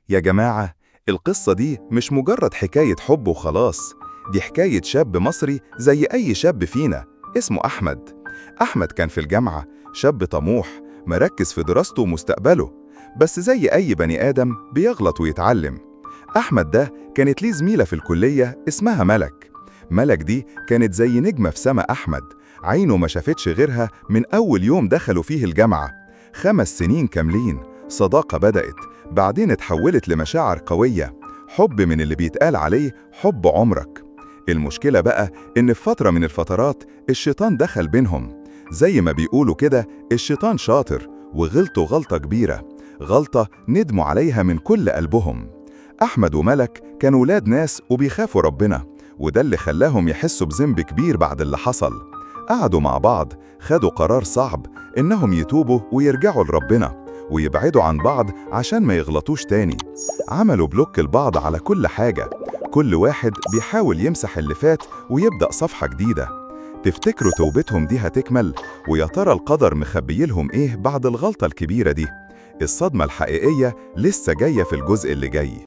يا جماعة، القصة دي مش مجرد حكاية حب وخلاص. دي حكاية شاب مصري زي أي شاب فينا، اسمه أحمد. أحمد كان في الجامعة، شاب طموح مركز في دراسته ومستقبله، بس زي أي بني آدم بيغلط ويتعلم. أحمد ده كانت ليه زميلة في الكلية اسمها ملك. ملك دي كانت زي نجمة في سما أحمد، عينه ما شافتش غيرها من أول يوم دخلوا فيه الجامعة. 5 سنين كاملين صداقة بدأت، بعدين اتحولت لمشاعر قوية، حب من اللي بيتقال عليه حب عمرك. المشكلة بقى إن في فترة من الفترات الشيطان دخل بينهم. زي ما بيقولوا كده، الشيطان شاطر، وغلطوا غلطة كبيرة، غلطة ندموا عليها من كل قلبهم. أحمد وملك كانوا ولاد ناس وبيخافوا ربنا، وده اللي خلاهم يحسوا بذنب كبير بعد اللي حصل. قعدوا مع بعض، خدوا قرار صعب إنهم يتوبوا ويرجعوا لربنا ويبعدوا عن بعض عشان ما يغلطوش تاني. عملوا بلوك لبعض على كل حاجة، كل واحد بيحاول يمسح اللي فات ويبدأ صفحة جديدة. تفتكروا توبتهم دي هتكمل؟ ويا ترى القدر مخبيلهم إيه بعد الغلطة الكبيرة دي؟ الصدمة الحقيقية لسه جاية في الجزء اللي جاي.